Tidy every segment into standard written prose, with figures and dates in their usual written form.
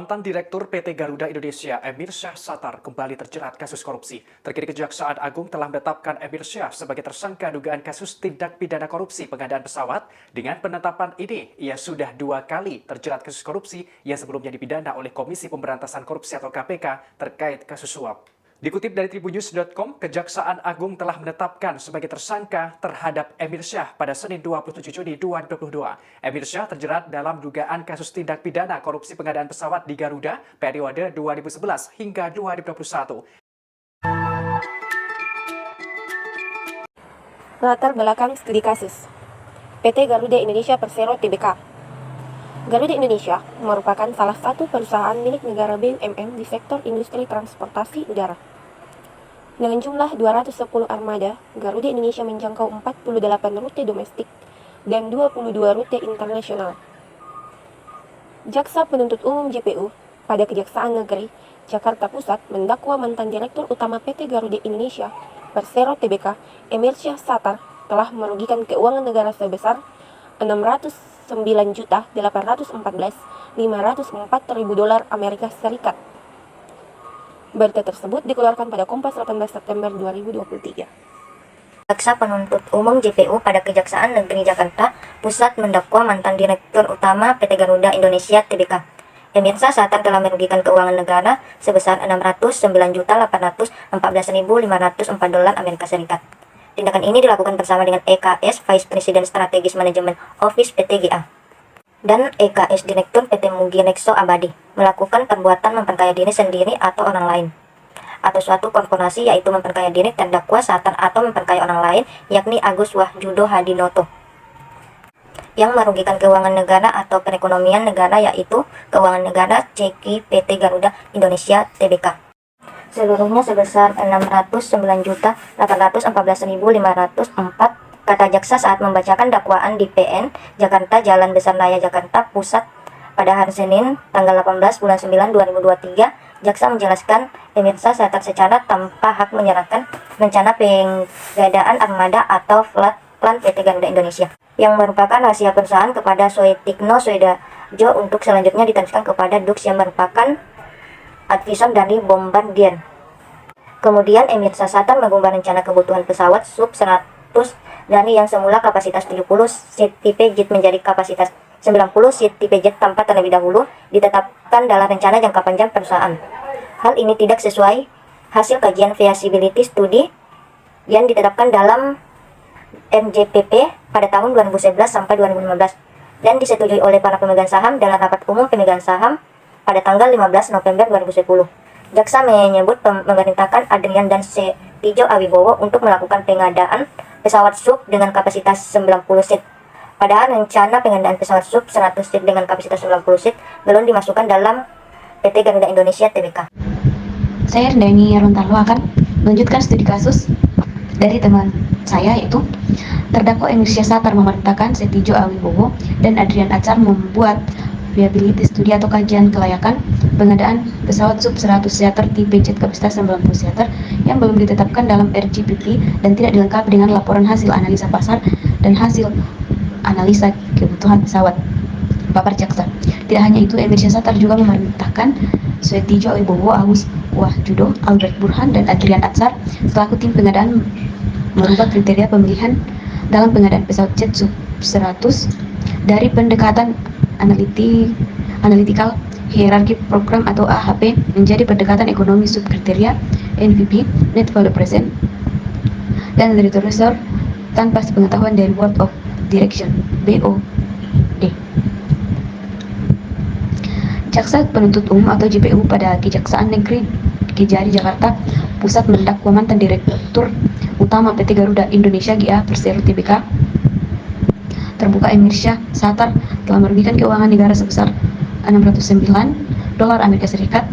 Mantan Direktur PT Garuda Indonesia Emir Syah Sattar kembali terjerat kasus korupsi. Terkini Kejaksaan Agung telah menetapkan Emir Syah sebagai tersangka dugaan kasus tindak pidana korupsi pengadaan pesawat. Dengan penetapan ini, ia sudah 2 kali terjerat kasus korupsi yang sebelumnya dipidana oleh Komisi Pemberantasan Korupsi atau KPK terkait kasus suap. Dikutip dari tribunnews.com, Kejaksaan Agung telah menetapkan sebagai tersangka terhadap Emir Syah pada Senin 27 Juni 2022. Emir Syah terjerat dalam dugaan kasus tindak pidana korupsi pengadaan pesawat di Garuda periode 2011 hingga 2021. Latar belakang studi kasus PT Garuda Indonesia Persero Tbk. Garuda Indonesia merupakan salah satu perusahaan milik negara BUMN di sektor industri transportasi udara. Dengan jumlah 210 armada, Garuda Indonesia menjangkau 48 rute domestik dan 22 rute internasional. Jaksa Penuntut Umum JPU pada Kejaksaan Negeri Jakarta Pusat mendakwa mantan Direktur Utama PT Garuda Indonesia Persero Tbk, Emir Syah Sattar telah merugikan keuangan negara sebesar $609.814.504.000 Amerika Serikat. Berita tersebut dikeluarkan pada Kompas 18 September 2023. Jaksa Penuntut Umum JPU pada Kejaksaan Negeri Jakarta Pusat mendakwa mantan Direktur Utama PT Garuda Indonesia Tbk, Emir Syah Sattar telah merugikan keuangan negara sebesar $609.814.504 Amerika Serikat. Tindakan ini dilakukan bersama dengan EKS Vice President Strategis Manajemen Office PTGA dan EKS Direktur PT Mugi Nexo Abadi melakukan perbuatan memperkaya diri sendiri atau orang lain atau suatu korporasi, yaitu memperkaya diri terdakwa Sattar atau memperkaya orang lain, yakni Agus Wahjudo Hadinoto, yang merugikan keuangan negara atau perekonomian negara, yaitu keuangan negara CQ PT Garuda Indonesia Tbk. Seluruhnya sebesar $609.814.504, kata jaksa saat membacakan dakwaan di PN Jakarta Jalan Besar Raya Jakarta Pusat pada hari Senin tanggal 18 bulan 9 2023. Jaksa menjelaskan Emir Syah Sattar secara tanpa hak menyerahkan rencana pengadaan armada atau flight plan PT Garuda Indonesia yang merupakan rahasia perusahaan kepada Soetikno Soedarjo untuk selanjutnya diteruskan kepada Dux yang merupakan advisor dari Bombardier. Kemudian Emir Syah Sattar mengubah rencana kebutuhan pesawat Sub-100 dari yang semula kapasitas 70 seat tipe jet menjadi kapasitas 90 seat tipe jet tanpa terlebih dahulu ditetapkan dalam rencana jangka panjang perusahaan. Hal ini tidak sesuai hasil kajian feasibility study yang ditetapkan dalam NJPP pada tahun 2011 sampai 2015 dan disetujui oleh para pemegang saham dalam rapat umum pemegang saham pada tanggal 15 November 2010. Jaksa menyebut memerintahkan Adrian dan Setijo Awibowo untuk melakukan pengadaan pesawat sub dengan kapasitas 90 seat. Padahal rencana pengadaan pesawat sub 100 seat dengan kapasitas 90 seat belum dimasukkan dalam PT Garuda Indonesia Tbk. Saya Dani Rontalo akan melanjutkan studi kasus dari teman saya, yaitu terdakwa Emir Syah Sattar memerintahkan Setijo Awibowo dan Adrian Acar membuat viability study atau kajian kelayakan pengadaan pesawat sub 100 seater tipe jet kapasitas 90 seater yang belum ditetapkan dalam RGPP dan tidak dilengkapi dengan laporan hasil analisa pasar dan hasil analisa kebutuhan pesawat, papar jaksa. Tidak hanya itu, Emir Syah Sattar juga memerintahkan Setijo Awibowo, Agus Wahjudo, Albert Burhan, dan Adrian Acar selaku tim pengadaan merubah kriteria pemilihan dalam pengadaan pesawat jet sub 100 dari pendekatan analytical hierarchy program atau AHP menjadi pendekatan ekonomi subkriteria NVP net value present dan return tanpa sepengetahuan dari Board of Direction BOD. Jaksa Penuntut Umum atau JPU pada Kejaksaan Negeri Kejari Jakarta Pusat mendakwa mantan Direktur Utama PT Garuda Indonesia GA Persero Tbk terbuka Emir Syah Sattar telah merugikan keuangan negara sebesar $609 Amerika Serikat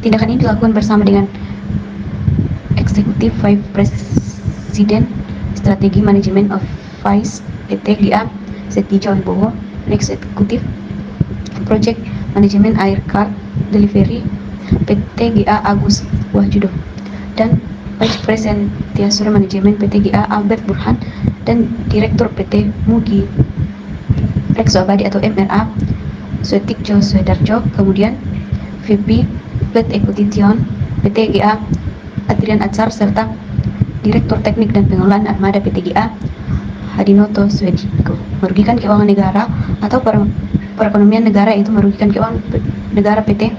Tindakan ini dilakukan bersama dengan Executive Vice President Strategi Manajemen of Vice PT GA Setijo Wibowo dan Executive Project Manajemen Air Card Delivery PT GA Agus Wahyudo dan Vice President Tiasur Manajemen PT GA Albert Burhan dan Direktur PT Mugi Rekso Abadi atau MRA Suetikjo Suedarjo, kemudian VP Fleet Equity Tion PT GA Adrian Atsar serta Direktur Teknik dan Pengelolaan Armada PT GA Hadinoto Swediko. Merugikan keuangan negara atau perekonomian negara, itu merugikan keuangan negara PT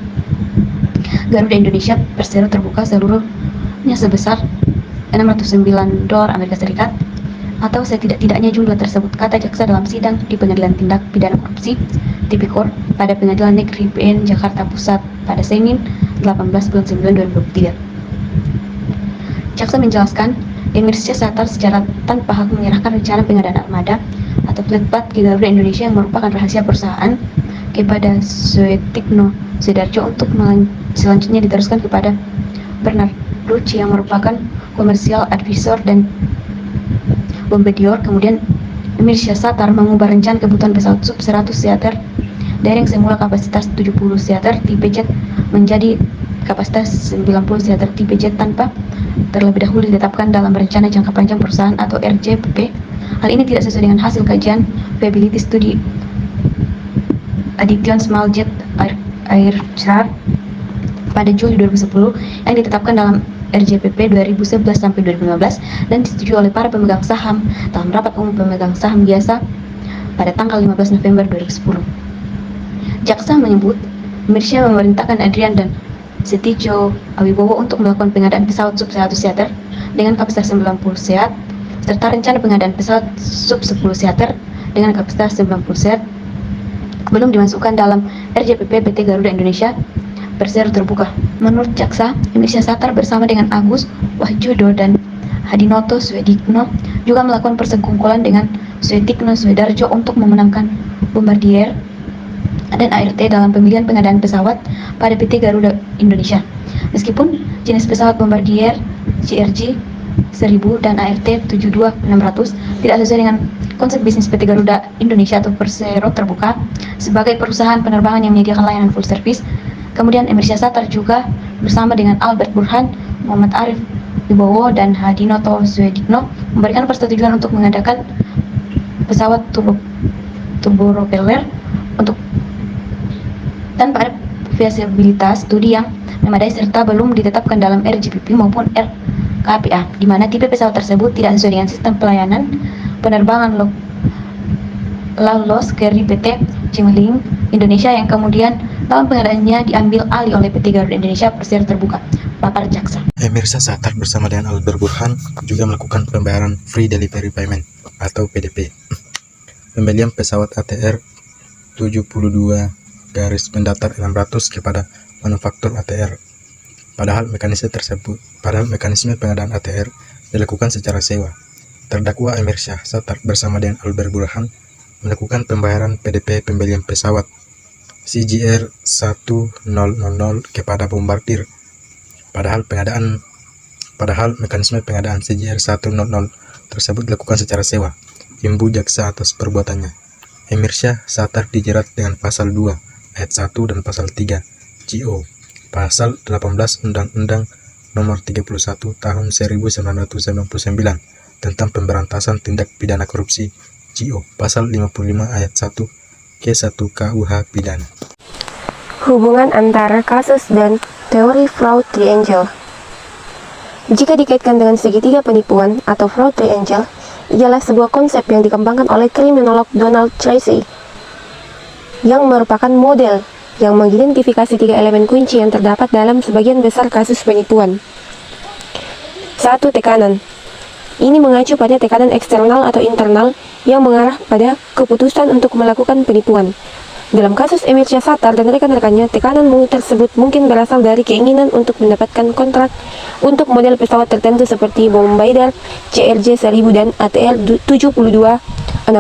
Garuda Indonesia Persero terbuka seluruhnya sebesar $609 Amerika Serikat atau setidak-tidaknya jumlah tersebut, kata jaksa dalam sidang di Pengadilan Tindak Pidana Korupsi Tipikor pada Pengadilan Negeri PN Jakarta Pusat pada Senin 18/9/2023. Jaksa menjelaskan, Emirsyah Satar secara tanpa hak menyerahkan rencana pengadaan armada atau fleet plat ke Garuda Indonesia yang merupakan rahasia perusahaan kepada Suetikno Suedarjo untuk selanjutnya diteruskan kepada Bernard Rucci yang merupakan komersial advisor dan Bombadior. Kemudian Emirsyah Satar mengubah rencana kebutuhan pesawat sub 100 seater dari yang semula kapasitas 70 seater tipe jet menjadi kapasitas 90 seater tipe jet tanpa terlebih dahulu ditetapkan dalam rencana jangka panjang perusahaan atau RJPP. Hal ini tidak sesuai dengan hasil kajian feasibility study Adityan Small Jet Air Chart pada Juli 2010 yang ditetapkan dalam RJPP 2011 sampai 2015 dan disetujui oleh para pemegang saham dalam rapat umum pemegang saham biasa pada tanggal 15 November 2010. Jaksa menyebut Emirsyah memerintahkan Adrian dan Setijo Awibowo untuk melakukan pengadaan pesawat sub 100 seater dengan kapasitas 90 seat serta rencana pengadaan pesawat sub 10 seater dengan kapasitas 90 seat belum dimasukkan dalam RJPP PT Garuda Indonesia Persero terbuka. Menurut jaksa, Emirsyah Satar bersama dengan Agus Wahyudo dan Hadinoto Swedikno juga melakukan persekongkolan dengan Suetikno Suedarjo untuk memenangkan Bombardier dan ART dalam pemilihan pengadaan pesawat pada PT Garuda Indonesia. Meskipun jenis pesawat Bombardier CRJ 1000 dan ART 72600 tidak sesuai dengan konsep bisnis PT Garuda Indonesia atau Persero terbuka sebagai perusahaan penerbangan yang menyediakan layanan full service. Kemudian Emirsyah Satar juga bersama dengan Albert Burhan, Muhammad Arif Wibowo dan Hadinoto Swedikno memberikan persetujuan untuk mengadakan pesawat turbopropeller untuk tanpa ada feasibilitas studi yang memadai serta belum ditetapkan dalam RJPP maupun RKPA, di mana tipe pesawat tersebut tidak sesuai dengan sistem pelayanan penerbangan low-loss carry PT Cimling Indonesia yang kemudian dalam pengadaannya diambil alih oleh PT Garuda Indonesia Persero terbuka, pakar jaksa. Emirsyah Satar bersama dengan Albert Burhan juga melakukan pembayaran Free Delivery Payment atau PDP. Pembelian pesawat ATR 72-600 kepada manufaktur ATR. Padahal mekanisme pengadaan ATR dilakukan secara sewa. Terdakwa Emirsyah Satar bersama dengan Albert Burhan melakukan pembayaran PDP pembelian pesawat CGR 1000 kepada Bombardier. Padahal mekanisme pengadaan CGR 100 tersebut dilakukan secara sewa. Imbu jaksa atas perbuatannya. Emirsyah Satar dijerat dengan pasal 2 ayat 1 dan pasal 3 GO, pasal 18 Undang-Undang Nomor 31 Tahun 1999 tentang Pemberantasan Tindak Pidana Korupsi GO, pasal 55 ayat 1 K1 KUH Pidana. Hubungan antara kasus dan teori fraud triangle. Jika dikaitkan dengan segitiga penipuan atau fraud triangle, ialah sebuah konsep yang dikembangkan oleh kriminolog Donald Tracy yang merupakan model yang mengidentifikasi 3 elemen kunci yang terdapat dalam sebagian besar kasus penipuan. 1. Tekanan. Ini mengacu pada tekanan eksternal atau internal yang mengarah pada keputusan untuk melakukan penipuan. Dalam kasus Emirsyah Satar dan rekan-rekannya, tekanan tersebut mungkin berasal dari keinginan untuk mendapatkan kontrak untuk model pesawat tertentu seperti Bombardier CRJ 1000 dan ATR 726.000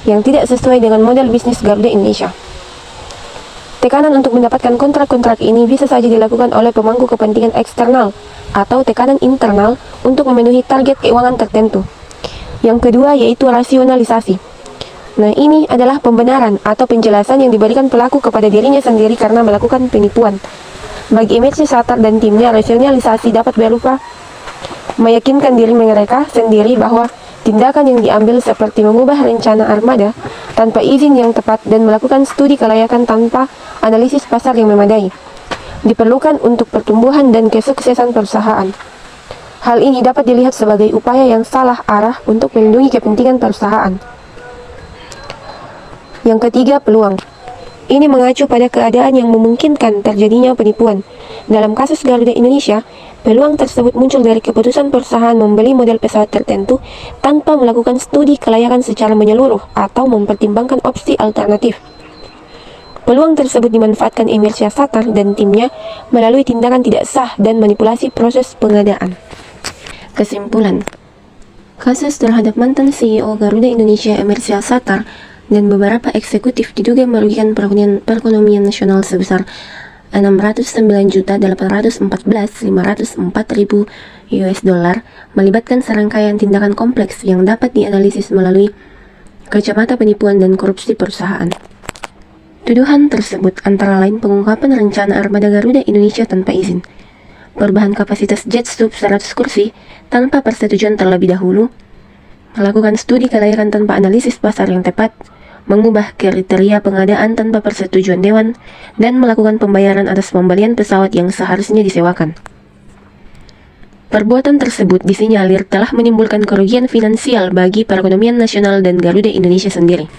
yang tidak sesuai dengan model bisnis Garuda Indonesia. Tekanan untuk mendapatkan kontrak-kontrak ini bisa saja dilakukan oleh pemangku kepentingan eksternal atau tekanan internal untuk memenuhi target keuangan tertentu. Yang kedua yaitu rasionalisasi. Nah, ini adalah pembenaran atau penjelasan yang diberikan pelaku kepada dirinya sendiri karena melakukan penipuan. Bagi Emersia Satar dan timnya, rasionalisasi dapat berupa meyakinkan diri mereka sendiri bahwa tindakan yang diambil seperti mengubah rencana armada tanpa izin yang tepat dan melakukan studi kelayakan tanpa analisis pasar yang memadai diperlukan untuk pertumbuhan dan kesuksesan perusahaan. Hal ini dapat dilihat sebagai upaya yang salah arah untuk melindungi kepentingan perusahaan. Yang ketiga, peluang. Ini mengacu pada keadaan yang memungkinkan terjadinya penipuan. Dalam kasus Garuda Indonesia, peluang tersebut muncul dari keputusan perusahaan membeli model pesawat tertentu tanpa melakukan studi kelayakan secara menyeluruh atau mempertimbangkan opsi alternatif. Peluang tersebut dimanfaatkan Emersia Satar dan timnya melalui tindakan tidak sah dan manipulasi proses pengadaan. Kesimpulan, kasus terhadap mantan CEO Garuda Indonesia Emersia Satar dan beberapa eksekutif diduga merugikan perekonomian nasional sebesar 609.814.504.000 US dollar melibatkan serangkaian tindakan kompleks yang dapat dianalisis melalui kacamata penipuan dan korupsi perusahaan. Tuduhan tersebut antara lain pengungkapan rencana armada Garuda Indonesia tanpa izin, perubahan kapasitas jet sub 100 kursi tanpa persetujuan terlebih dahulu, melakukan studi kelayakan tanpa analisis pasar yang tepat, mengubah kriteria pengadaan tanpa persetujuan dewan, dan melakukan pembayaran atas pembelian pesawat yang seharusnya disewakan. Perbuatan tersebut disinyalir telah menimbulkan kerugian finansial bagi perekonomian nasional dan Garuda Indonesia sendiri.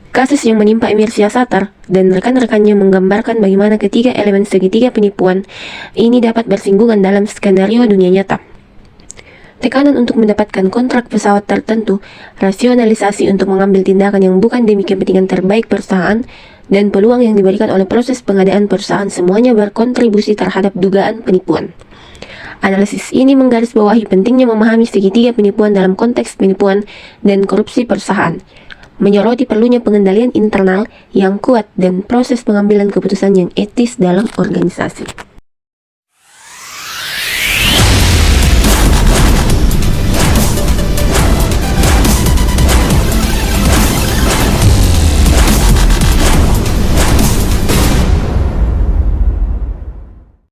Kasus yang menimpa Emersia Satar dan rekan-rekannya menggambarkan bagaimana ketiga elemen segitiga penipuan ini dapat bersinggungan dalam skenario dunia nyata. Tekanan untuk mendapatkan kontrak pesawat tertentu, rasionalisasi untuk mengambil tindakan yang bukan demi kepentingan terbaik perusahaan, dan peluang yang diberikan oleh proses pengadaan perusahaan semuanya berkontribusi terhadap dugaan penipuan. Analisis ini menggarisbawahi pentingnya memahami segitiga penipuan dalam konteks penipuan dan korupsi perusahaan, menyoroti perlunya pengendalian internal yang kuat dan proses pengambilan keputusan yang etis dalam organisasi.